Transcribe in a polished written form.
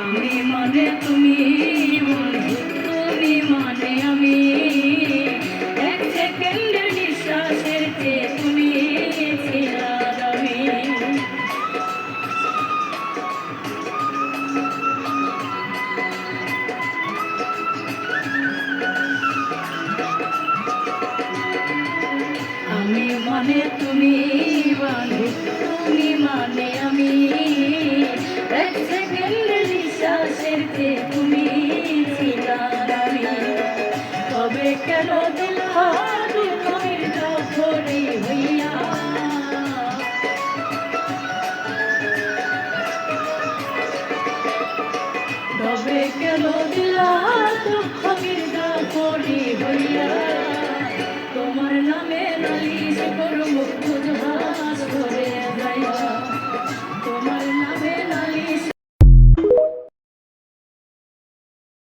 আমি মানে তুমি, বন্ধু তুমি মানে আমি, এক সেকেন্ডের নিঃশ্বাসের চেয়ে তুমি ছিলা দামি। আমি মানে তুমি, বন্ধু তুমি মানে আমি, এক সেকেন্ডের নিঃশ্বাসের চেয়ে তুমি ছিলা দামি। তবে কেন দিলা দুঃখের জখরি হইয়া, তবে কেন দিলা দুঃখের জখরি হইয়া।